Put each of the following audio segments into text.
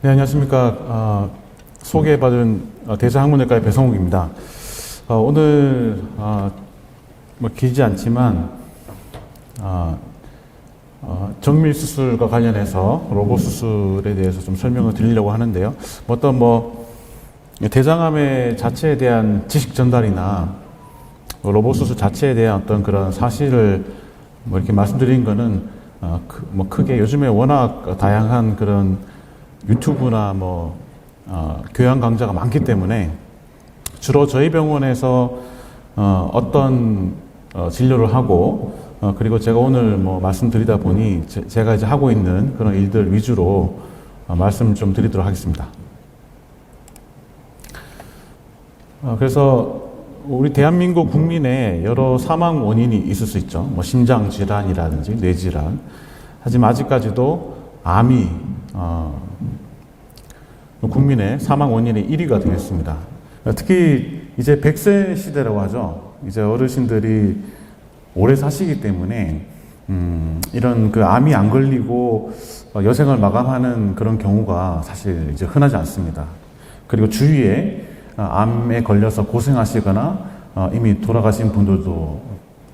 네, 안녕하십니까. 소개받은 대자학문외과의 배성욱입니다. 오늘 뭐 길지 않지만 정밀 수술과 관련해서 로봇 수술에 대해서 좀 설명을 드리려고 하는데요. 어떤 대장암의 자체에 대한 지식 전달이나 로봇 수술 자체에 대한 어떤 그런 사실을 이렇게 말씀드린 거는 크게 요즘에 워낙 다양한 그런 유튜브나 교양 강좌가 많기 때문에 주로 저희 병원에서 어떤 진료를 하고 그리고 제가 오늘 말씀드리다 보니 제가 이제 하고 있는 그런 일들 위주로 말씀 좀 드리도록 하겠습니다. 그래서 우리 대한민국 국민의 여러 사망 원인이 있을 수 있죠. 심장 질환이라든지 뇌 질환. 하지만 아직까지도 암이 국민의 사망 원인의 1위가 되겠습니다. 특히 이제 100세 시대라고 하죠. 이제 어르신들이 오래 사시기 때문에 이런 암이 안 걸리고 여생을 마감하는 그런 경우가 사실 이제 흔하지 않습니다. 그리고 주위에 암에 걸려서 고생하시거나 이미 돌아가신 분들도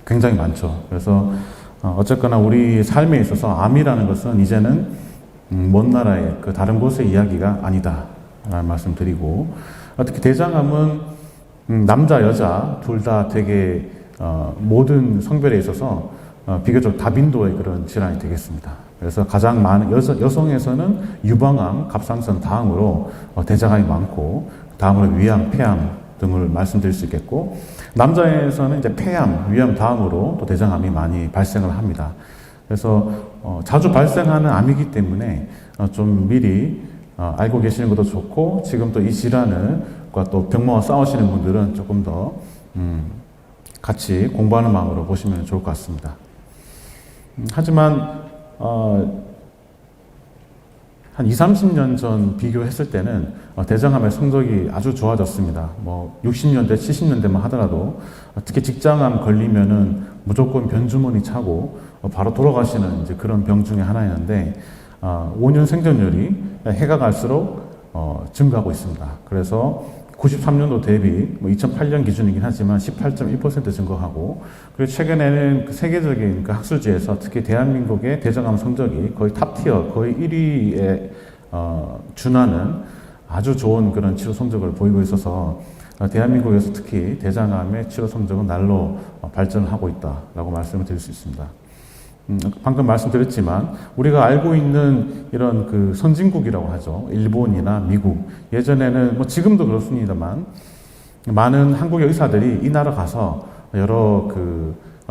굉장히 많죠. 그래서 어쨌거나 우리 삶에 있어서 암이라는 것은 이제는 먼 나라의 다른 곳의 이야기가 아니다 라는 말씀 드리고, 특히 대장암은 남자 여자 둘 다 되게 모든 성별에 있어서 비교적 다빈도의 그런 질환이 되겠습니다. 그래서 가장 많은 여성에서는 유방암, 갑상선 다음으로 대장암이 많고, 다음으로 위암, 폐암 등을 말씀드릴 수 있겠고, 남자에서는 이제 폐암, 위암 다음으로 또 대장암이 많이 발생을 합니다. 그래서 자주 발생하는 암이기 때문에 좀 미리 알고 계시는 것도 좋고, 지금 또 이 질환과 또 병마와 싸우시는 분들은 조금 더 같이 공부하는 마음으로 보시면 좋을 것 같습니다. 하지만 한 20, 30년 전 비교했을 때는 대장암의 성적이 아주 좋아졌습니다. 60년대, 70년대만 하더라도 특히 직장암 걸리면은 무조건 변주머니 차고 바로 돌아가시는 이제 그런 병 중에 하나였는데 5년 생존율이 해가 갈수록 증가하고 있습니다. 그래서 93년도 대비 2008년 기준이긴 하지만 18.1% 증가하고, 그리고 최근에는 세계적인 학술지에서 특히 대한민국의 대장암 성적이 거의 탑티어, 거의 1위에 준하는 아주 좋은 그런 치료 성적을 보이고 있어서 대한민국에서 특히 대장암의 치료 성적은 날로 발전을 하고 있다라고 말씀을 드릴 수 있습니다. 방금 말씀드렸지만 우리가 알고 있는 이런 선진국이라고 하죠. 일본이나 미국. 예전에는 지금도 그렇습니다만 많은 한국의 의사들이 이 나라 가서 여러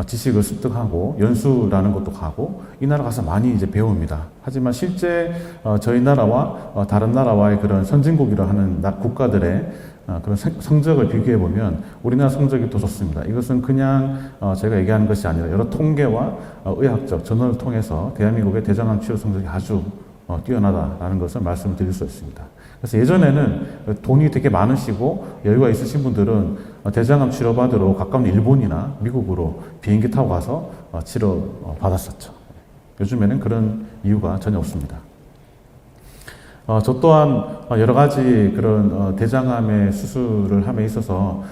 지식을 습득하고 연수라는 것도 가고 이 나라 가서 많이 이제 배웁니다. 하지만 실제 저희 나라와 다른 나라와의 그런 선진국이라 하는 국가들의 그런 성적을 비교해 보면 우리나라 성적이 더 좋습니다. 이것은 그냥 제가 얘기하는 것이 아니라 여러 통계와 의학적 저널을 통해서 대한민국의 대장암 치료 성적이 아주 뛰어나다라는 것을 말씀드릴 수 있습니다. 그래서 예전에는 돈이 되게 많으시고 여유가 있으신 분들은 대장암 치료받으러 가까운 일본이나 미국으로 비행기 타고 가서 치료 받았었죠. 요즘에는 그런 이유가 전혀 없습니다. 저 또한 여러 가지 그런 대장암의 수술을 함에 있어서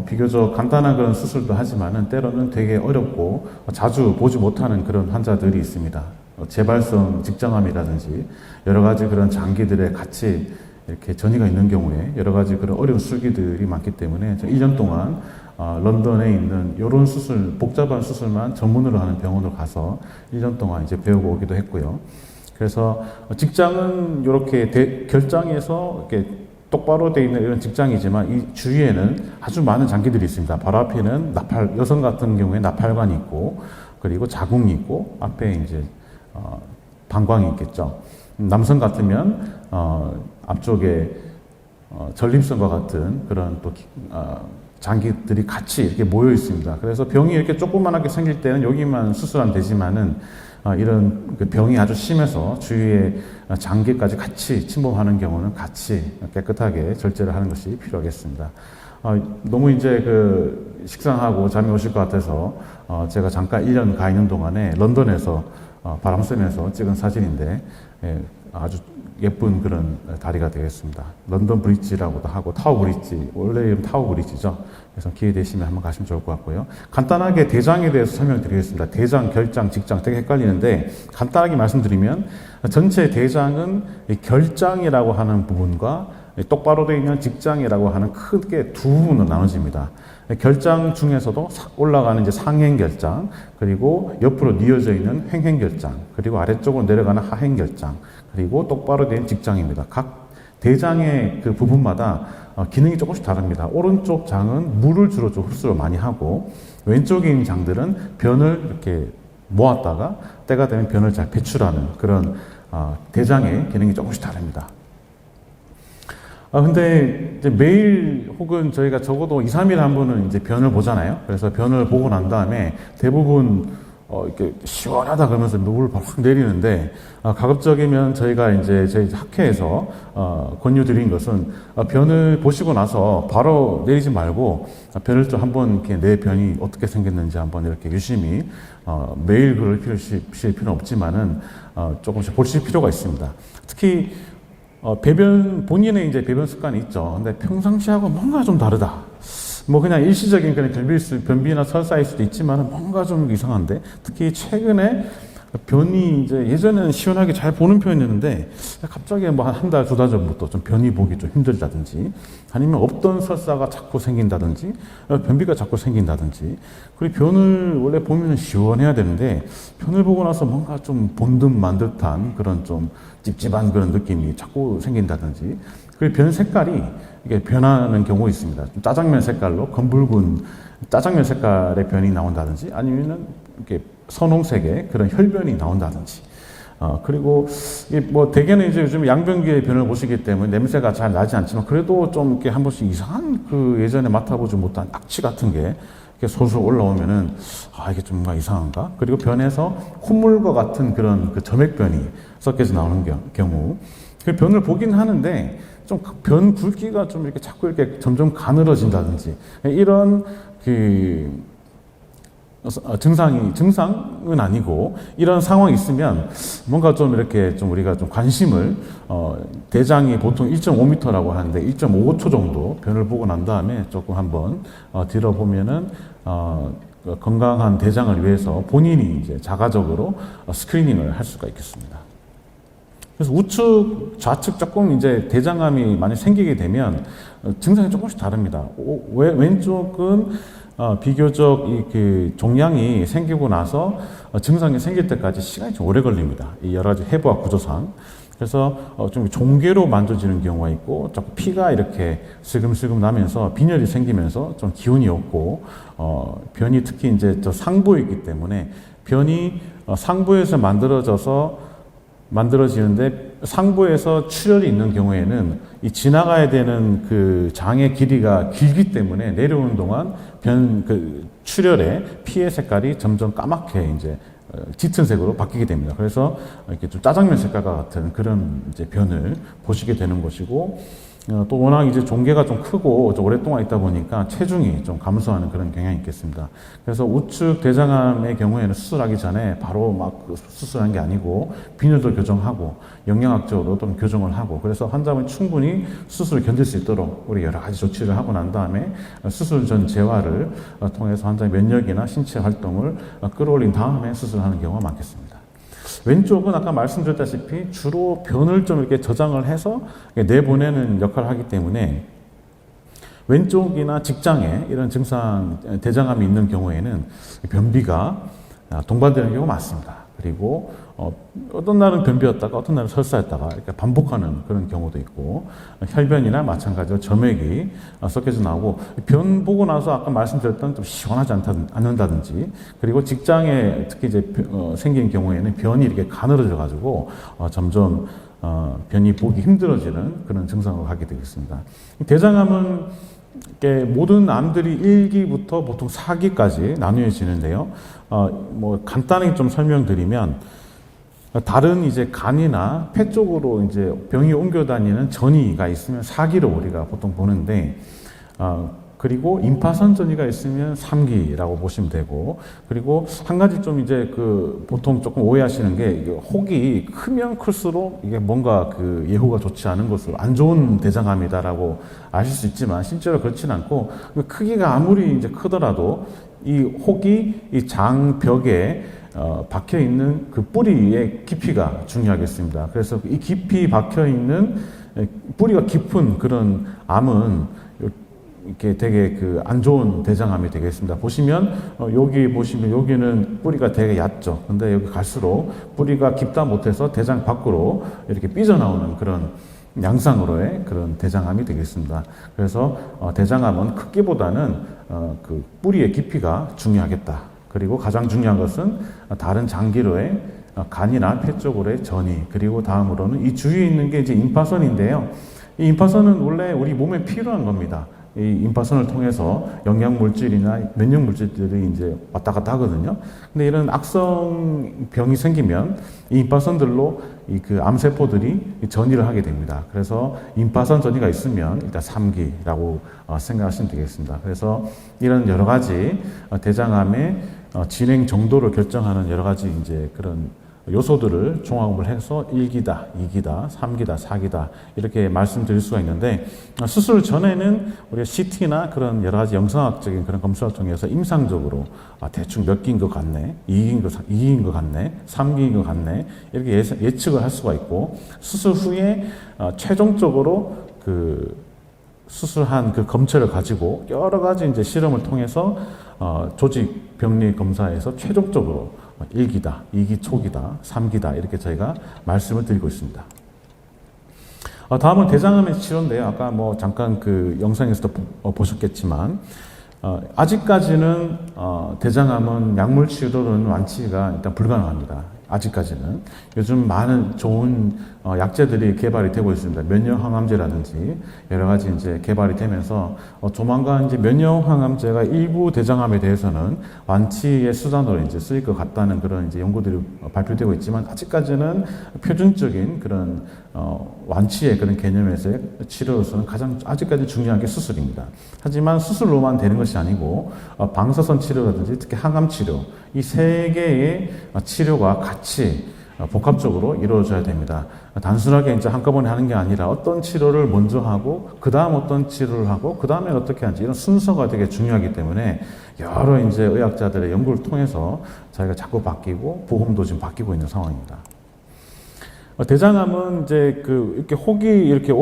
비교적 간단한 그런 수술도 하지만은 때로는 되게 어렵고 자주 보지 못하는 그런 환자들이 있습니다. 재발성 직장암이라든지 여러 가지 그런 장기들에 같이 이렇게 전이가 있는 경우에 여러 가지 그런 어려운 술기들이 많기 때문에 1년 동안 런던에 있는 이런 수술, 복잡한 수술만 전문으로 하는 병원으로 가서 1년 동안 이제 배우고 오기도 했고요. 그래서 직장은 이렇게 결장에서 이렇게 똑바로 되어 있는 이런 직장이지만 이 주위에는 아주 많은 장기들이 있습니다. 바로 앞에는 여성 같은 경우에 나팔관이 있고, 그리고 자궁이 있고, 앞에 이제 방광이 있겠죠. 남성 같으면 앞쪽에 전립선과 같은 그런 또 장기들이 같이 이렇게 모여 있습니다. 그래서 병이 이렇게 조그만하게 생길 때는 여기만 수술하면 되지만은 이런 병이 아주 심해서 주위에 장기까지 같이 침범하는 경우는 같이 깨끗하게 절제를 하는 것이 필요하겠습니다. 너무 이제 식상하고 잠이 오실 것 같아서 제가 잠깐 1년 가 있는 동안에 런던에서 바람 쐬면서 찍은 사진인데 아주 예쁜 그런 다리가 되겠습니다. 런던 브릿지라고도 하고 타워 브릿지, 원래 이름 타워 브릿지죠. 그래서 기회 되시면 한번 가시면 좋을 것 같고요. 간단하게 대장에 대해서 설명드리겠습니다. 대장, 결장, 직장 되게 헷갈리는데 간단하게 말씀드리면 전체 대장은 결장이라고 하는 부분과 똑바로 되어 있는 직장이라고 하는 크게 두 부분으로 나눠집니다. 결장 중에서도 올라가는 이제 상행결장, 그리고 옆으로 뉘어져 있는 횡행결장, 그리고 아래쪽으로 내려가는 하행결장, 그리고 똑바로 된 직장입니다. 각 대장의 그 부분마다 기능이 조금씩 다릅니다. 오른쪽 장은 물을 주로 좀 흡수를 많이 하고, 왼쪽에 있는 장들은 변을 이렇게 모았다가 때가 되면 변을 잘 배출하는 그런 대장의 기능이 조금씩 다릅니다. 근데 이제 매일 혹은 저희가 적어도 2, 3일에 한 번은 이제 변을 보잖아요. 그래서 변을 보고 난 다음에 대부분 이렇게 시원하다 그러면서 물을 확 내리는데, 가급적이면 저희가 이제 저희 학회에서 권유드린 것은 변을 보시고 나서 바로 내리지 말고 변을 좀 한번 이렇게 내 변이 어떻게 생겼는지 한번 이렇게 유심히 매일 그럴 필요는 없지만은 조금씩 보실 필요가 있습니다. 특히 배변, 본인의 이제 배변 습관이 있죠. 근데 평상시하고 뭔가 좀 다르다. 뭐 그냥 일시적인 그런 변비나 설사일 수도 있지만 뭔가 좀 이상한데, 특히 최근에 변이 이제 예전에는 시원하게 잘 보는 편이었는데 갑자기 뭐 한 달, 두 달 전부터 좀 변이 보기 좀 힘들다든지, 아니면 없던 설사가 자꾸 생긴다든지, 변비가 자꾸 생긴다든지, 그리고 변을 원래 보면 시원해야 되는데 변을 보고 나서 뭔가 좀 본 듯 만 듯한 그런 좀 찝찝한 그런 느낌이 자꾸 생긴다든지, 그리고 변 색깔이 이게 변하는 경우가 있습니다. 좀 짜장면 색깔로 검붉은 짜장면 색깔의 변이 나온다든지, 아니면은 이렇게 선홍색의 그런 혈변이 나온다든지, 그리고 이게 뭐 대개는 이제 요즘 양변기의 변을 보시기 때문에 냄새가 잘 나지 않지만 그래도 좀 이렇게 한 번씩 이상한 그 예전에 맡아보지 못한 악취 같은 게 이렇게 솔솔 올라오면은 이게 좀 뭔가 이상한가? 그리고 변에서 콧물과 같은 그런 그 점액변이 섞여서 나오는 경우, 그 변을 보긴 하는데 좀 변 굵기가 좀 이렇게 자꾸 이렇게 점점 가늘어진다든지, 이런 그 증상은 아니고 이런 상황이 있으면 뭔가 좀 이렇게 좀 우리가 좀 관심을, 대장이 보통 1.5m라고 하는데 1.5초 정도 변을 보고 난 다음에 조금 한번 들어보면은 건강한 대장을 위해서 본인이 이제 자가적으로 스크리닝을 할 수가 있겠습니다. 그래서 우측, 좌측 조금 이제 대장암이 많이 생기게 되면 증상이 조금씩 다릅니다. 왼쪽은 비교적 그 종양이 생기고 나서 증상이 생길 때까지 시간이 좀 오래 걸립니다. 이 여러 가지 해부학 구조상. 그래서 좀 종괴로 만져지는 경우가 있고, 자꾸 피가 이렇게 슬금슬금 나면서 빈혈이 생기면서 좀 기운이 없고, 변이 특히 이제 저 상부에 있기 때문에 변이 상부에서 만들어지는데 상부에서 출혈이 있는 경우에는 이 지나가야 되는 그 장의 길이가 길기 때문에 내려오는 동안 출혈의 피의 색깔이 점점 까맣게 이제 짙은 색으로 바뀌게 됩니다. 그래서 이렇게 좀 짜장면 색깔과 같은 그런 이제 변을 보시게 되는 것이고, 또 워낙 이제 종괴가 좀 크고 좀 오랫동안 있다 보니까 체중이 좀 감소하는 그런 경향이 있겠습니다. 그래서 우측 대장암의 경우에는 수술하기 전에 바로 막 수술한 게 아니고 빈혈도 교정하고 영양학적으로 좀 교정을 하고, 그래서 환자분 충분히 수술을 견딜 수 있도록 우리 여러 가지 조치를 하고 난 다음에 수술 전 재활을 통해서 환자의 면역이나 신체 활동을 끌어올린 다음에 수술하는 경우가 많겠습니다. 왼쪽은 아까 말씀드렸다시피 주로 변을 좀 이렇게 저장을 해서 내보내는 역할을 하기 때문에 왼쪽이나 직장에 이런 증상, 대장암이 있는 경우에는 변비가 동반되는 경우가 많습니다. 그리고 어떤 날은 변비였다가 어떤 날은 설사였다가 이렇게 반복하는 그런 경우도 있고, 혈변이나 마찬가지로 점액이 섞여서 나오고, 변 보고 나서 아까 말씀드렸던 좀 시원하지 않는다든지, 그리고 직장에 특히 이제 생긴 경우에는 변이 이렇게 가늘어져 가지고 점점 변이 보기 힘들어지는 그런 증상으로 가게 되겠습니다. 대장암은 모든 암들이 1기부터 보통 4기까지 나뉘어지는데요. 뭐 간단히 좀 설명드리면, 다른 이제 간이나 폐 쪽으로 이제 병이 옮겨 다니는 전이가 있으면 4기로 우리가 보통 보는데, 그리고 임파선 전이가 있으면 3기라고 보시면 되고, 그리고 한 가지 좀 이제 보통 조금 오해하시는 게, 이게 혹이 크면 클수록 이게 뭔가 예후가 좋지 않은 것으로 안 좋은 대장암이다라고 아실 수 있지만, 실제로 그렇진 않고, 크기가 아무리 이제 크더라도 이 혹이 이 장벽에 박혀 있는 그 뿌리의 깊이가 중요하겠습니다. 그래서 이 깊이 박혀 있는 뿌리가 깊은 그런 암은 이렇게 되게 안 좋은 대장암이 되겠습니다. 보시면 여기 보시면 여기는 뿌리가 되게 얕죠. 근데 여기 갈수록 뿌리가 깊다 못해서 대장 밖으로 이렇게 삐져나오는 그런 양상으로의 그런 대장암이 되겠습니다. 그래서 대장암은 크기보다는 그 뿌리의 깊이가 중요하겠다. 그리고 가장 중요한 것은 다른 장기로의 간이나 폐 쪽으로의 전이, 그리고 다음으로는 이 주위에 있는 게 이제 임파선인데요. 이 임파선은 원래 우리 몸에 필요한 겁니다. 이 임파선을 통해서 영양물질이나 면역물질들이 이제 왔다 갔다 하거든요. 근데 이런 악성병이 생기면 이 임파선들로 암세포들이 전이를 하게 됩니다. 그래서 임파선 전이가 있으면 일단 3기라고 생각하시면 되겠습니다. 그래서 이런 여러 가지 대장암의 진행 정도를 결정하는 여러 가지 이제 그런 요소들을 종합을 해서 1기다, 2기다, 3기다, 4기다 이렇게 말씀드릴 수가 있는데, 수술 전에는 우리가 CT나 그런 여러 가지 영상학적인 그런 검사를 통해서 임상적으로 대충 몇 기인 것 같네, 2기인 것 같네, 3기인 것 같네 이렇게 예측을 할 수가 있고, 수술 후에 최종적으로 수술한 검체를 가지고 여러 가지 이제 실험을 통해서 조직 병리 검사에서 최종적으로 1기다, 2기 초기다, 3기다 이렇게 저희가 말씀을 드리고 있습니다. 다음은 대장암의 치료인데요. 아까 잠깐 영상에서도 보셨겠지만 아직까지는 대장암은 약물 치료로는 완치가 일단 불가능합니다. 아직까지는. 요즘 많은 좋은 약제들이 개발이 되고 있습니다. 면역항암제라든지 여러 가지 이제 개발이 되면서 조만간 이제 면역항암제가 일부 대장암에 대해서는 완치의 수단으로 이제 쓰일 것 같다는 그런 이제 연구들이 발표되고 있지만, 아직까지는 표준적인 그런 완치의 그런 개념에서의 치료로서는 가장 아직까지 중요한 게 수술입니다. 하지만 수술로만 되는 것이 아니고 방사선 치료라든지 특히 항암 치료, 이 세 개의 치료가 같이 복합적으로 이루어져야 됩니다. 단순하게 이제 한꺼번에 하는 게 아니라 어떤 치료를 먼저 하고, 그 다음 어떤 치료를 하고, 그 다음에 어떻게 하는지 이런 순서가 되게 중요하기 때문에 여러 이제 의학자들의 연구를 통해서 저희가 자꾸 바뀌고, 보험도 지금 바뀌고 있는 상황입니다. 대장암은 이제 이렇게 혹이 이렇게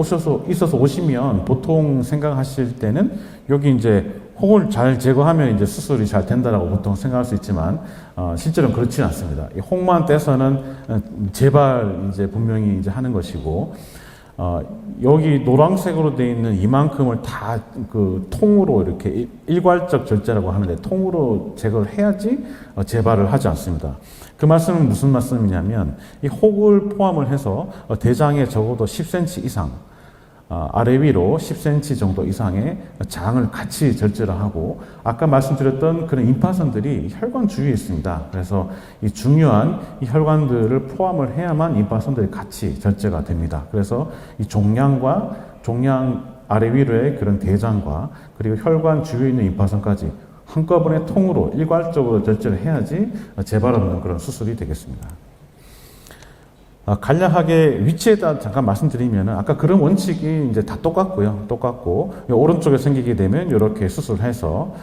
있어서 오시면 보통 생각하실 때는 여기 이제 혹을 잘 제거하면 이제 수술이 잘 된다라고 보통 생각할 수 있지만, 실제로는 그렇지는 않습니다. 이 혹만 떼서는 재발 이제 분명히 이제 하는 것이고, 여기 노란색으로 되어 있는 이만큼을 다 통으로 이렇게 일괄적 절제라고 하는데, 통으로 제거를 해야지 재발을 하지 않습니다. 그 말씀은 무슨 말씀이냐면, 이 혹을 포함을 해서 대장에 적어도 10cm 이상, 아래 위로 10cm 정도 이상의 장을 같이 절제를 하고, 아까 말씀드렸던 그런 임파선들이 혈관 주위에 있습니다. 그래서 이 중요한 이 혈관들을 포함을 해야만 임파선들이 같이 절제가 됩니다. 그래서 이 종양 아래 위로의 그런 대장과 그리고 혈관 주위에 있는 임파선까지 한꺼번에 통으로 일괄적으로 절제를 해야지 재발 없는 그런 수술이 되겠습니다. 간략하게 위치에 따라 잠깐 말씀드리면, 아까 그런 원칙이 이제 다 똑같고, 오른쪽에 생기게 되면 이렇게 수술해서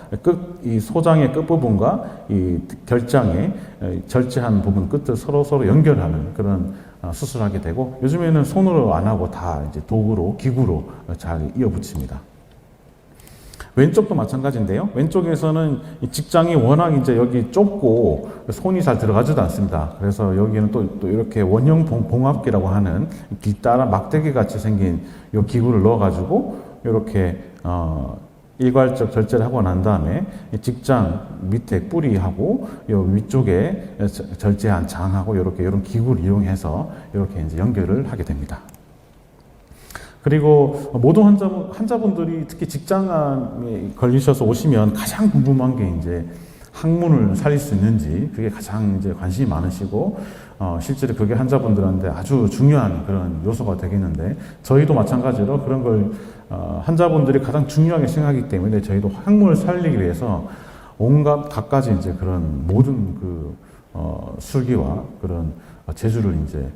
이 소장의 끝부분과 이 결장의 절제한 부분 끝을 서로 연결하는 그런 수술하게 되고, 요즘에는 손으로 안 하고 다 이제 도구로, 기구로 잘 이어붙입니다. 왼쪽도 마찬가지인데요. 왼쪽에서는 직장이 워낙 이제 여기 좁고 손이 잘 들어가지도 않습니다. 그래서 여기는 또 이렇게 원형 봉합기라고 하는 뒤따라 막대기 같이 생긴 이 기구를 넣어가지고 이렇게 일괄적 절제를 하고 난 다음에 직장 밑에 뿌리하고 이 위쪽에 절제한 장하고 이런 기구를 이용해서 이렇게 이제 연결을 하게 됩니다. 그리고 모든 환자분들이 특히 직장암에 걸리셔서 오시면 가장 궁금한 게 이제 항문을 살릴 수 있는지 그게 가장 이제 관심이 많으시고 실제로 그게 환자분들한테 아주 중요한 그런 요소가 되겠는데 저희도 마찬가지로 그런 걸 환자분들이 가장 중요하게 생각하기 때문에 저희도 항문을 살리기 위해서 온갖 갖가지 이제 그런 모든 그 술기와 그런 제주를 이제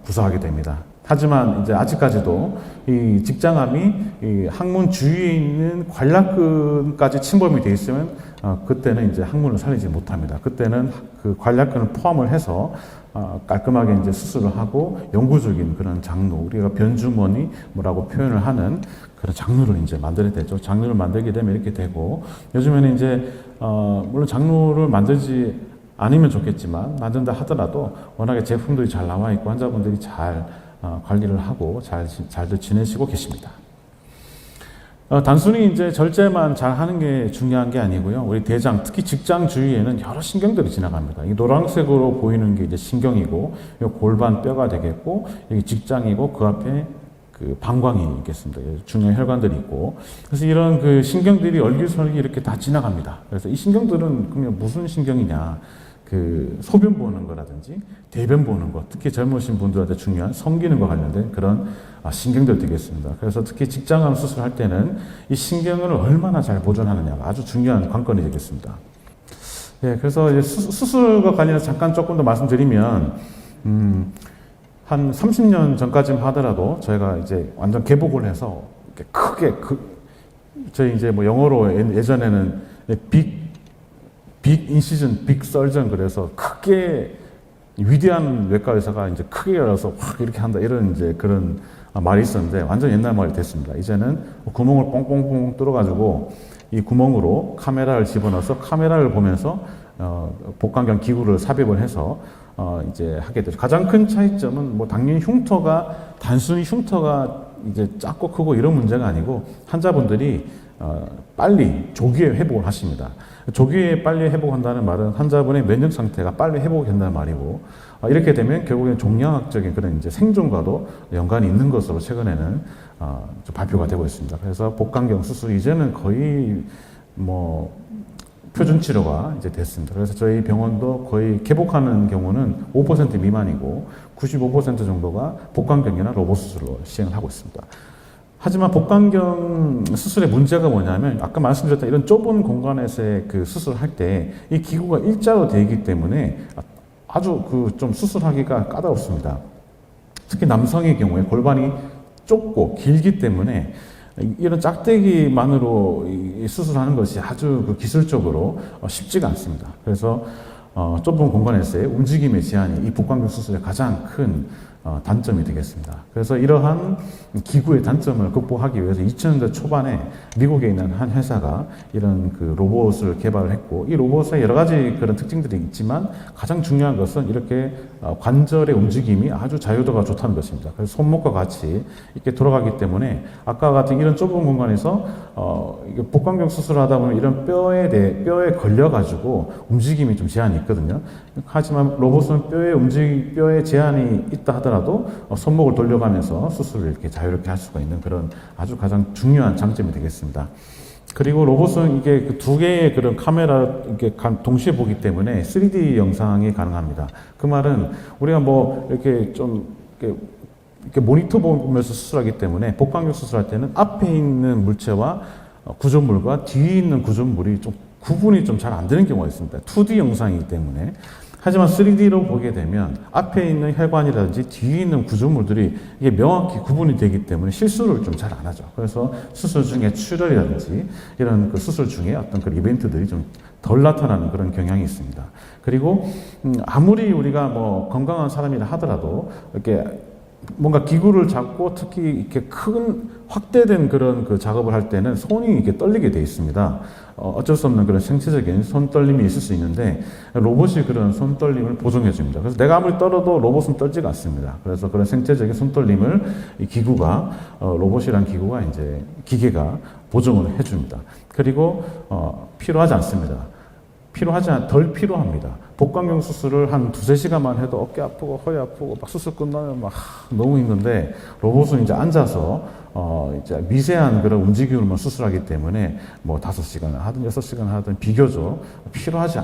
구사하게 됩니다. 하지만 이제 아직까지도 이 직장암이 이 항문 주위에 있는 관략근까지 침범이 되어 있으면 그때는 이제 항문을 살리지 못합니다. 그때는 그 관략근을 포함을 해서 깔끔하게 이제 수술을 하고 영구적인 그런 장루, 우리가 변주머니 뭐라고 표현을 하는 그런 장루를 이제 만들어야 되죠. 장루를 만들게 되면 이렇게 되고 요즘에는 이제 물론 장루를 만들지 않으면 좋겠지만 만든다 하더라도 워낙에 제품들이 잘 나와 있고 환자분들이 잘 관리를 하고 잘들 지내시고 계십니다. 단순히 이제 절제만 잘 하는 게 중요한 게 아니고요. 우리 대장, 특히 직장 주위에는 여러 신경들이 지나갑니다. 이 노란색으로 보이는 게 이제 신경이고, 이 골반 뼈가 되겠고, 여기 직장이고, 그 앞에 그 방광이 있겠습니다. 중요한 혈관들이 있고. 그래서 이런 그 신경들이 얼기설기 이렇게 다 지나갑니다. 그래서 이 신경들은 그러면 무슨 신경이냐. 그 소변 보는 거라든지 대변 보는 것, 특히 젊으신 분들한테 중요한 성기능과 관련된 그런 신경들 되겠습니다. 그래서 특히 직장암 수술할 때는 이 신경을 얼마나 잘 보존하느냐가 아주 중요한 관건이 되겠습니다. 예, 그래서 이제 수술과 관련해서 잠깐 조금 더 말씀드리면 한 30년 전까지만 하더라도 저희가 이제 완전 개복을 해서 크게 저희 이제 뭐 영어로 예전에는 빅 인시전, 빅 설전 그래서 크게 위대한 외과 의사가 이제 크게 열어서 확 이렇게 한다 이런 이제 그런 말이 있었는데 완전 옛날 말이 됐습니다. 이제는 구멍을 뽕뽕뽕 뚫어가지고 이 구멍으로 카메라를 집어넣어서 카메라를 보면서 복강경 기구를 삽입을 해서 이제 하게 되죠. 가장 큰 차이점은 뭐 당연히 단순히 흉터가 이제 작고 크고 이런 문제가 아니고 환자분들이 빨리 조기에 회복을 하십니다. 조기에 빨리 회복한다는 말은 환자분의 면역 상태가 빨리 회복이 된다는 말이고 이렇게 되면 결국엔 종양학적인 그런 이제 생존과도 연관이 있는 것으로 최근에는 발표가 되고 있습니다. 그래서 복강경 수술 이제는 거의 뭐 표준 치료가 이제 됐습니다. 그래서 저희 병원도 거의 개복하는 경우는 5% 미만이고 95% 정도가 복강경이나 로봇 수술로 시행을 하고 있습니다. 하지만 복강경 수술의 문제가 뭐냐면 아까 말씀드렸던 이런 좁은 공간에서의 그 수술할 때 이 기구가 일자로 되어 있기 때문에 아주 그 좀 수술하기가 까다롭습니다. 특히 남성의 경우에 골반이 좁고 길기 때문에 이런 짝대기만으로 수술하는 것이 아주 그 기술적으로 쉽지가 않습니다. 그래서 좁은 공간에서의 움직임의 제한이 이 복강경 수술의 가장 큰 단점이 되겠습니다. 그래서 이러한 기구의 단점을 극복하기 위해서 2000년대 초반에 미국에 있는 한 회사가 이런 그 로봇을 개발을 했고 이 로봇에 여러 가지 그런 특징들이 있지만 가장 중요한 것은 이렇게 관절의 움직임이 아주 자유도가 좋다는 것입니다. 그래서 손목과 같이 이렇게 돌아가기 때문에 아까 같은 이런 좁은 공간에서 복강경 수술을 하다 보면 이런 뼈에 걸려가지고 움직임이 좀 제한이 있거든요. 하지만 로봇은 뼈에 제한이 있다 하더라도 손목을 돌려가면서 수술을 이렇게 자유롭게 할 수가 있는 그런 아주 가장 중요한 장점이 되겠습니다. 그리고 로봇은 이게 그 두 개의 그런 카메라 이렇게 동시에 보기 때문에 3D 영상이 가능합니다. 그 말은 우리가 뭐 이렇게 좀 이렇게 모니터 보면서 수술하기 때문에 복강경 수술할 때는 앞에 있는 물체와 구조물과 뒤에 있는 구조물이 좀 구분이 좀 잘 안 되는 경우가 있습니다. 2D 영상이기 때문에. 하지만 3D로 보게 되면 앞에 있는 혈관이라든지 뒤에 있는 구조물들이 이게 명확히 구분이 되기 때문에 실수를 좀 잘 안 하죠. 그래서 수술 중에 출혈이라든지 이런 그 수술 중에 어떤 그 이벤트들이 좀 덜 나타나는 그런 경향이 있습니다. 그리고 아무리 우리가 뭐 건강한 사람이라 하더라도 이렇게 뭔가 기구를 잡고 특히 이렇게 큰 확대된 그런 그 작업을 할 때는 손이 이렇게 떨리게 돼 있습니다. 어쩔 수 없는 그런 생체적인 손 떨림이 있을 수 있는데 로봇이 그런 손 떨림을 보정해 줍니다. 그래서 내가 아무리 떨어도 로봇은 떨지가 않습니다. 그래서 그런 생체적인 손 떨림을 이 기구가 로봇이란 기구가 이제 기계가 보정을 해 줍니다. 그리고 필요하지 않습니다. 덜 필요합니다. 복강경 수술을 한 두세 시간만 해도 어깨 아프고 허리 아프고 막 수술 끝나면 막 너무 힘든데 로봇은 이제 앉아서 이제 미세한 그런 움직임으로만 수술하기 때문에 뭐 5시간 하든 6시간 하든 비교적 필요하지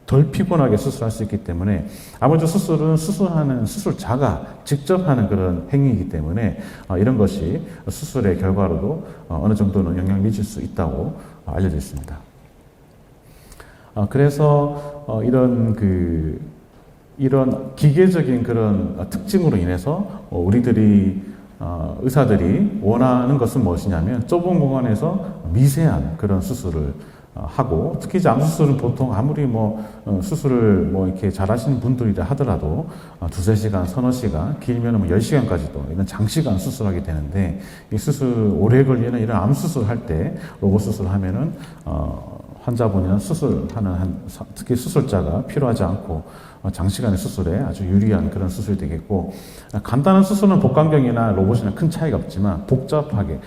덜 피곤하게 수술할 수 있기 때문에 아무래도 수술은 수술하는 수술자가 직접 하는 그런 행위이기 때문에 이런 것이 수술의 결과로도 어느 정도는 영향을 미칠 수 있다고 알려져 있습니다. 그래서 이런 기계적인 그런 특징으로 인해서 우리들이 의사들이 원하는 것은 무엇이냐면 좁은 공간에서 미세한 그런 수술을 하고 특히 이제 암 수술은 보통 아무리 수술을 이렇게 잘하시는 분들이라 하더라도 두세 시간, 서너 시간, 길면은 10시간까지도 이런 장시간 수술하게 되는데 이 수술 오래 걸리는 이런 암 수술할 때 로봇 수술하면은 환자분이나 수술하는 특히 수술자가 필요하지 않고 장시간의 수술에 아주 유리한 그런 수술이 되겠고 간단한 수술은 복강경이나 로봇이나 큰 차이가 없지만 복잡하게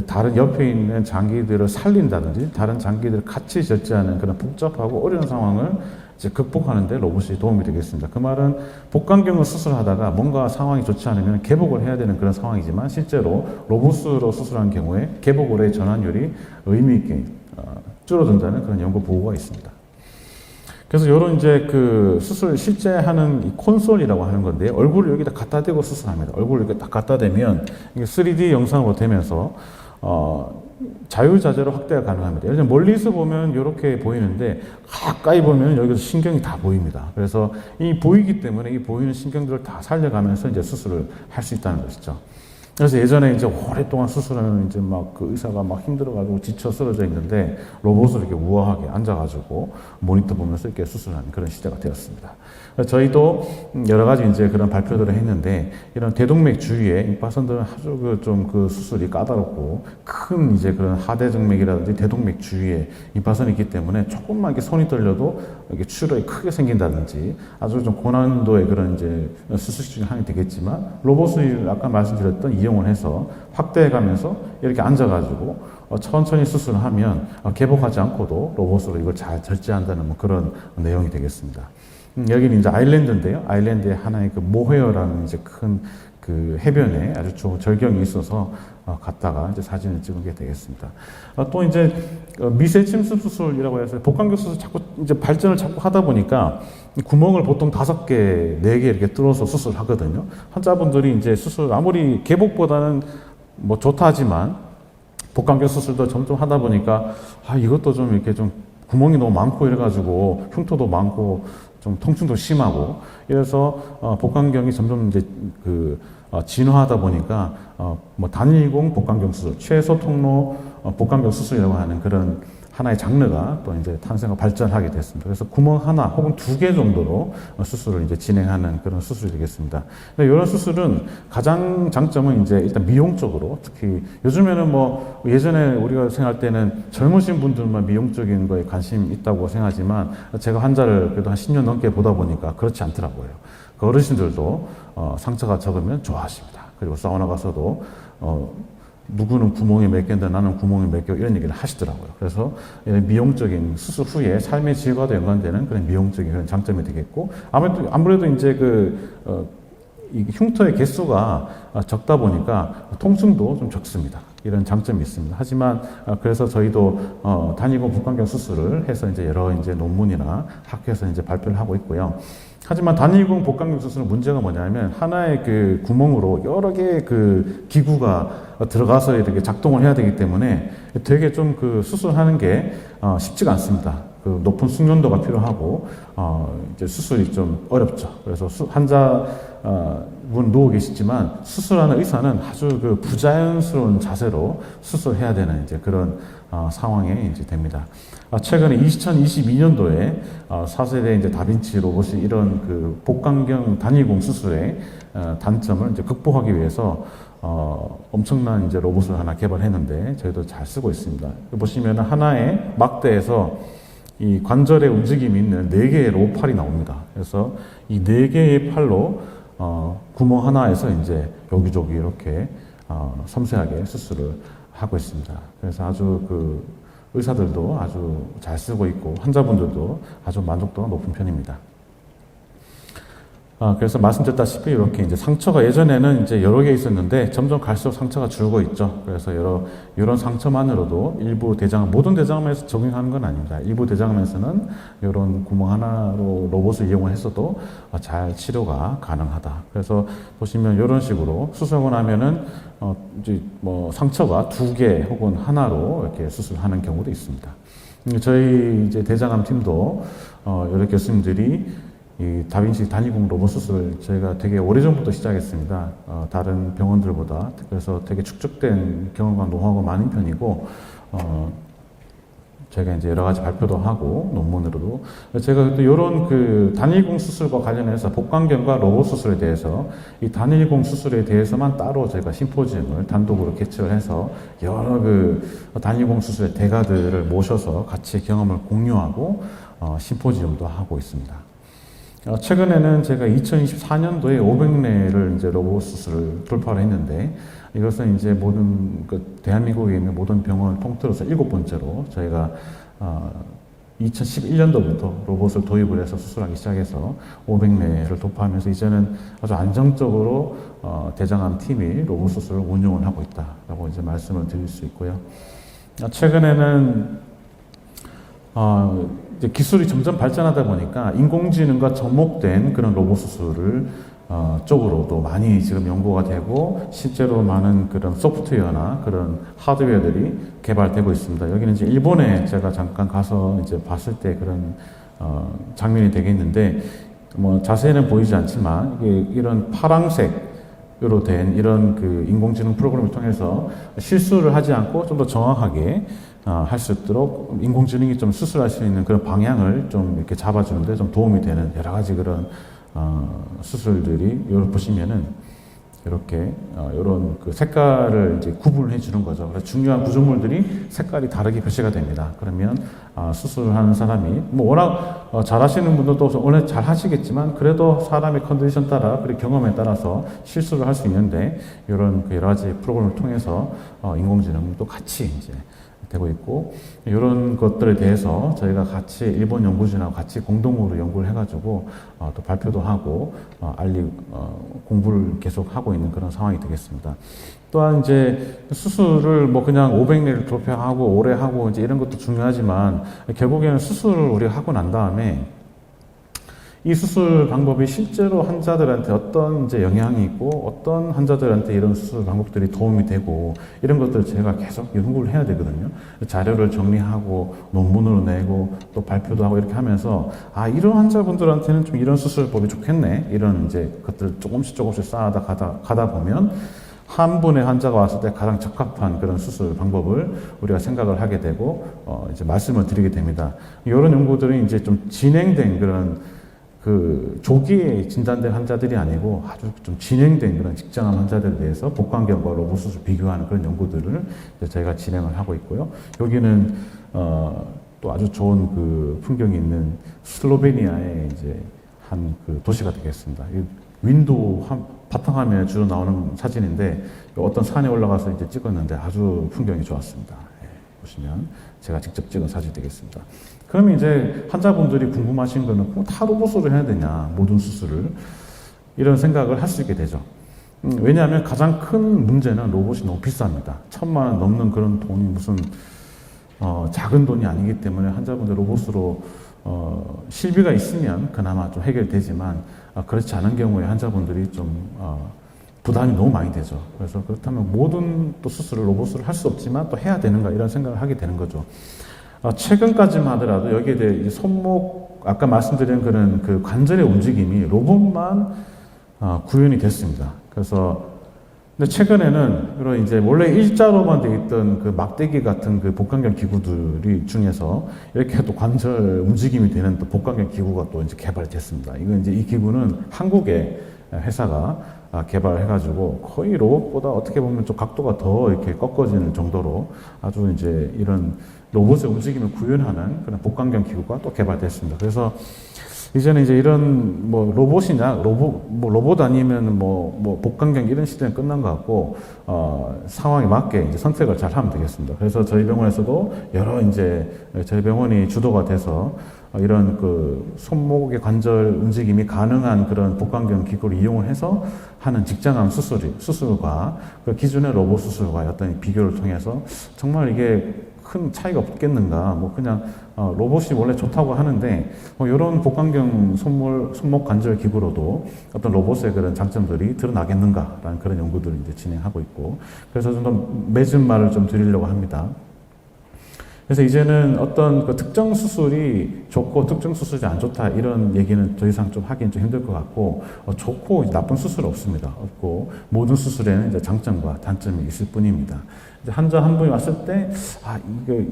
다른 옆에 있는 장기들을 살린다든지 다른 장기들을 같이 절제하는 그런 복잡하고 어려운 상황을 이제 극복하는 데 로봇이 도움이 되겠습니다. 그 말은 복강경을 수술하다가 뭔가 상황이 좋지 않으면 개복을 해야 되는 그런 상황이지만 실제로 로봇으로 수술한 경우에 개복으로의 전환율이 의미 있게 줄어든다는 그런 연구 보고가 있습니다. 그래서 이런 이제 그 수술 실제 하는 이 콘솔이라고 하는 건데 얼굴을 여기다 갖다 대고 수술합니다. 얼굴을 이렇게 딱 갖다 대면 이게 3D 영상으로 되면서 자유자재로 확대가 가능합니다. 예를 들면 멀리서 보면 이렇게 보이는데 가까이 보면 여기서 신경이 다 보입니다. 그래서 이 보이기 때문에 이 보이는 신경들을 다 살려가면서 이제 수술을 할 수 있다는 것이죠. 그래서 예전에 이제 오랫동안 수술하면 이제 그 의사가 힘들어가지고 지쳐 쓰러져 있는데 로봇을 이렇게 우아하게 앉아가지고 모니터 보면서 이렇게 수술하는 그런 시대가 되었습니다. 저희도 여러 가지 이제 그런 발표들을 했는데 이런 대동맥 주위에 임파선들은 아주 그 수술이 까다롭고 큰 이제 그런 하대정맥이라든지 대동맥 주위에 임파선이 있기 때문에 조금만 이렇게 손이 떨려도 이렇게 출혈이 크게 생긴다든지 아주 좀 고난도의 그런 이제 수술 중에 하나가 되겠지만 로봇을 아까 말씀드렸던 이용을 해서 확대해가면서 이렇게 앉아가지고 천천히 수술을 하면 개복하지 않고도 로봇으로 이걸 잘 절제한다는 그런 내용이 되겠습니다. 여기는 이제 아일랜드인데요. 아일랜드에 하나의 모헤어라는 이제 큰 그 해변에 아주 좋은 절경이 있어서 갔다가 이제 사진을 찍게 되겠습니다. 또 이제 미세 침습 수술이라고 해서 복강경 수술 자꾸 이제 발전을 자꾸 하다 보니까 구멍을 보통 5개, 4개 이렇게 뚫어서 수술하거든요. 환자분들이 이제 수술 아무리 개복보다는 좋다 하지만 복강경 수술도 점점 하다 보니까 이것도 좀 이렇게 좀 구멍이 너무 많고 이래가지고 흉터도 많고 좀 통증도 심하고 이래서 복강경이 점점 이제 진화하다 보니까 단일공 복강경 수술, 최소 통로 복강경 수술이라고 하는 그런 하나의 장르가 또 이제 탄생하고 발전하게 됐습니다. 그래서 구멍 하나 혹은 2개 정도로 수술을 이제 진행하는 그런 수술이 되겠습니다. 근데 이런 수술은 가장 장점은 이제 일단 미용적으로 특히 요즘에는 예전에 우리가 생각할 때는 젊으신 분들만 미용적인 거에 관심 있다고 생각하지만 제가 환자를 그래도 한 10년 넘게 보다 보니까 그렇지 않더라고요. 그 어르신들도 상처가 적으면 좋아하십니다. 그리고 사우나 가서도 누구는 구멍이 몇 개인데 나는 구멍이 몇 개 이런 얘기를 하시더라고요. 그래서 미용적인 수술 후에 삶의 질과도 연관되는 그런 미용적인 그런 장점이 되겠고 아무래도 이제 이 흉터의 개수가 적다 통증도 좀 적습니다. 이런 장점이 있습니다. 하지만 그래서 저희도 단위공 복강경 수술을 해서 이제 여러 이제 논문이나 학회에서 이제 발표를 하고 있고요. 하지만 단일공 복강경 수술은 문제가 뭐냐면 하나의 그 구멍으로 여러 개의 그 기구가 들어가서 이렇게 작동을 해야 되기 때문에 되게 좀 그 수술하는 게 쉽지가 않습니다. 그 높은 숙련도가 필요하고 이제 수술이 좀 어렵죠. 그래서 환자분 누워 계시지만 수술하는 의사는 아주 그 부자연스러운 자세로 수술해야 되는 이제 그런 상황에 이제 됩니다. 최근에 2022년도에 4세대 이제 다빈치 로봇이 이런 그 복강경 단일공 수술의 단점을 이제 극복하기 위해서 엄청난 이제 로봇을 하나 개발했는데 저희도 잘 쓰고 있습니다. 보시면 하나의 막대에서 이 관절의 움직임이 있는 4개의 로봇팔이 나옵니다. 그래서 이 4개의 팔로 구멍 하나에서 이제 여기저기 이렇게 섬세하게 수술을 하고 있습니다. 그래서 아주 의사들도 아주 잘 쓰고 있고 환자분들도 아주 만족도가 높은 편입니다. 그래서 말씀드렸다시피 이렇게 이제 상처가 예전에는 이제 여러 개 있었는데 점점 갈수록 상처가 줄고 있죠. 그래서 이런 상처만으로도 일부 대장암, 모든 대장암에서 적용하는 건 아닙니다. 일부 대장암에서는 이런 구멍 하나로 로봇을 이용을 했어도 잘 치료가 가능하다. 그래서 보시면 이런 식으로 수술하고 나면은 이제 뭐 상처가 2개 혹은 하나로 이렇게 수술하는 경우도 있습니다. 저희 이제 대장암 팀도 여러 교수님들이 이 다빈치 단위궁 로봇 수술 저희가 되게 오래전부터 시작했습니다. 다른 병원들보다. 그래서 되게 축적된 경험과 노하우가 많은 편이고, 저희가 이제 여러 가지 발표도 하고, 논문으로도. 제가 또 이런 그 단위궁 수술과 관련해서 복강경과 로봇 수술에 대해서 이 단위궁 수술에 대해서만 따로 저희가 심포지움을 단독으로 개최를 해서 여러 그 단위궁 수술의 대가들을 모셔서 같이 경험을 공유하고, 심포지움도 하고 있습니다. 최근에는 제가 2024년도에 500내를 이제 로봇 수술을 돌파를 했는데, 이것은 이제 모든, 대한민국에 있는 모든 병원을 통틀어서 7번째로 저희가, 2011년도부터 로봇을 도입을 해서 수술하기 시작해서 500내를 돌파하면서 이제는 아주 안정적으로, 대장암 팀이 로봇 수술을 운용을 하고 있다라고 이제 말씀을 드릴 수 있고요. 최근에는, 이제 기술이 점점 발전하다 보니까 인공지능과 접목된 그런 로봇 수술을 쪽으로도 많이 지금 연구가 되고 실제로 많은 그런 소프트웨어나 그런 하드웨어들이 개발되고 있습니다. 여기는 이제 일본에 제가 잠깐 가서 이제 봤을 때 그런 장면이 되겠는데 뭐 자세히는 보이지 않지만 이게 이런 파랑색으로 된 이런 그 인공지능 프로그램을 통해서 실수를 하지 않고 좀 더 정확하게 할 수 있도록 인공지능이 좀 수술할 수 있는 그런 방향을 좀 이렇게 잡아주는데 좀 도움이 되는 여러 가지 그런 수술들이 여기 보시면은 이렇게 이런 그 색깔을 이제 구분해 주는 거죠. 그래서 중요한 구조물들이 색깔이 다르게 표시가 됩니다. 그러면 수술하는 사람이 뭐 워낙 잘하시는 분들도 원래 잘 하시겠지만 그래도 사람의 컨디션 따라 그리고 경험에 따라서 실수를 할 수 있는데 이런 그 여러 가지 프로그램을 통해서 인공지능도 같이 이제 되고 있고 이런 것들에 대해서 저희가 같이 일본 연구진하고 같이 공동으로 연구를 해가지고 또 발표도 하고 공부를 계속 하고 있는 그런 상황이 되겠습니다. 또한 이제 수술을 뭐 그냥 500내를 돌파하고 오래 하고 이제 이런 것도 중요하지만 결국에는 수술을 우리가 하고 난 다음에 이 수술 방법이 실제로 환자들한테 어떤 이제 영향이 있고 어떤 환자들한테 이런 수술 방법들이 도움이 되고 이런 것들을 제가 계속 연구를 해야 되거든요. 자료를 정리하고 논문으로 내고 또 발표도 하고 이렇게 하면서 이런 환자분들한테는 좀 이런 수술법이 좋겠네. 이런 이제 것들을 조금씩 쌓아다 가다 보면 한 분의 환자가 왔을 때 가장 적합한 그런 수술 방법을 우리가 생각을 하게 되고 이제 말씀을 드리게 됩니다. 이런 연구들은 이제 좀 진행된 그런 그 조기에 진단된 환자들이 아니고 아주 좀 진행된 그런 직장암 환자들에 대해서 복강경과 로봇 수술 비교하는 그런 연구들을 이제 저희가 진행을 하고 있고요. 여기는 또 아주 좋은 그 풍경이 있는 슬로베니아의 이제 한 그 도시가 되겠습니다. 윈도우 바탕화면에 주로 나오는 사진인데 어떤 산에 올라가서 이제 찍었는데 아주 풍경이 좋았습니다. 보시면 제가 직접 찍은 사진이 되겠습니다. 그러면 이제 환자분들이 궁금하신 거는 다 로봇으로 해야 되냐, 모든 수술을. 이런 생각을 할 수 있게 되죠. 왜냐하면 가장 큰 문제는 로봇이 너무 비쌉니다. 1,000만 원 넘는 그런 돈이 무슨, 작은 돈이 아니기 때문에 환자분들 로봇으로, 실비가 있으면 그나마 좀 해결되지만, 그렇지 않은 경우에 환자분들이 좀, 부담이 너무 많이 되죠. 그래서 그렇다면 모든 또 수술을 로봇으로 할 수 없지만 또 해야 되는가 이런 생각을 하게 되는 거죠. 최근까지만 하더라도 여기에 대해 손목, 아까 말씀드린 그런 그 관절의 움직임이 로봇만 구현이 됐습니다. 그래서, 근데 최근에는 그런 이제 원래 일자로만 돼 있던 그 막대기 같은 그 복강경 기구들이 중에서 이렇게 또 관절 움직임이 되는 또 복강경 기구가 또 이제 개발됐습니다. 이건 이제 이 기구는 한국의 회사가 개발해가지고 거의 로봇보다 어떻게 보면 좀 각도가 더 이렇게 꺾어지는 정도로 아주 이제 이런 로봇의 움직임을 구현하는 그런 복강경 기구가 또 개발됐습니다. 그래서 이제는 이제 이런 뭐 로봇이냐, 로봇 아니면 뭐 복강경 이런 시대는 끝난 것 같고, 상황에 맞게 이제 선택을 잘 하면 되겠습니다. 그래서 저희 병원에서도 여러 이제 저희 병원이 주도가 돼서 이런 그 손목의 관절 움직임이 가능한 그런 복강경 기구를 이용을 해서 하는 직장암 수술과 그 기존의 로봇 수술과의 어떤 비교를 통해서 정말 이게 큰 차이가 없겠는가. 뭐 그냥 로봇이 원래 좋다고 하는데 뭐 이런 복강경 손목 관절 기구로도 어떤 로봇의 그런 장점들이 드러나겠는가라는 그런 연구들을 이제 진행하고 있고, 그래서 좀 더 맺은 말을 좀 드리려고 합니다. 그래서 이제는 어떤 그 특정 수술이 좋고 특정 수술이 안 좋다 이런 얘기는 더 이상 좀 하긴 좀 힘들 것 같고, 좋고 나쁜 수술은 없습니다. 없고 모든 수술에는 이제 장점과 단점이 있을 뿐입니다. 이제 환자 한 분이 왔을 때 이게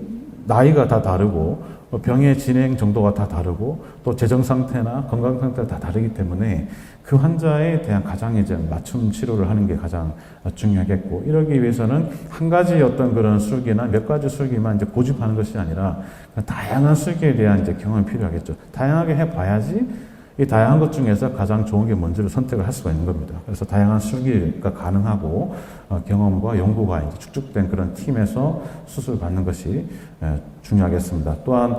나이가 다 다르고 병의 진행 정도가 다 다르고 또 재정 상태나 건강 상태가 다 다르기 때문에 그 환자에 대한 가장 이제 맞춤 치료를 하는 게 가장 중요하겠고, 이러기 위해서는 한 가지 어떤 그런 술기나 몇 가지 술기만 이제 고집하는 것이 아니라 다양한 술기에 대한 이제 경험이 필요하겠죠. 다양하게 해봐야지 이 다양한 것 중에서 가장 좋은 게 뭔지를 선택을 할 수가 있는 겁니다. 그래서 다양한 술기가 가능하고 경험과 연구가 이제 축적된 그런 팀에서 수술 받는 것이 중요하겠습니다. 또한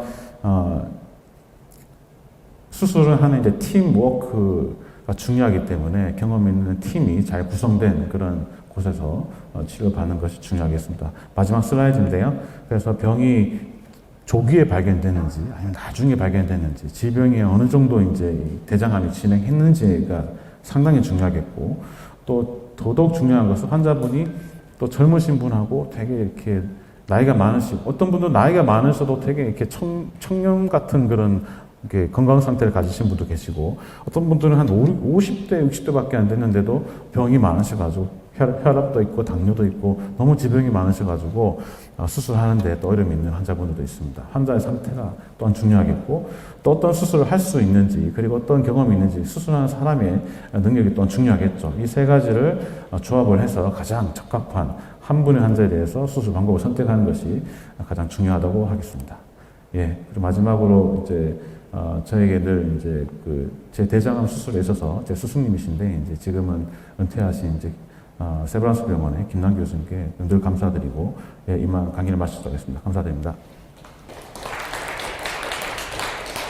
수술을 하는 이제 팀 워크가 중요하기 때문에 경험 있는 팀이 잘 구성된 그런 곳에서 치료받는 것이 중요하겠습니다. 마지막 슬라이드인데요. 그래서 병이 조기에 발견됐는지 아니면 나중에 발견됐는지, 질병이 어느 정도 이제 대장암이 진행했는지가 상당히 중요하겠고, 또 더더욱 중요한 것은 환자분이 또 젊으신 분하고 되게 이렇게 나이가 많으시고, 어떤 분도 나이가 많으셔도 되게 이렇게 청년 같은 그런 이렇게 건강 상태를 가지신 분도 계시고, 어떤 분들은 한 50대, 60대밖에 안 됐는데도 병이 많으셔가지고 혈압도 있고 당뇨도 있고 너무 지병이 많으셔가지고 수술하는데 또 어려움이 있는 환자분들도 있습니다. 환자의 상태가 또한 중요하겠고, 또 어떤 수술을 할 수 있는지, 그리고 어떤 경험이 있는지, 수술하는 사람의 능력이 또한 중요하겠죠. 이 세 가지를 조합을 해서 가장 적합한 한 분의 환자에 대해서 수술 방법을 선택하는 것이 가장 중요하다고 하겠습니다. 예. 그리고 마지막으로 이제 저에게 늘 이제 제 대장암 수술에 있어서 제 스승님이신데, 이제 지금은 은퇴하신 이제 세브란스 병원의 김남 교수님께 늘 감사드리고, 이만 강의를 마치도록 하겠습니다. 감사드립니다.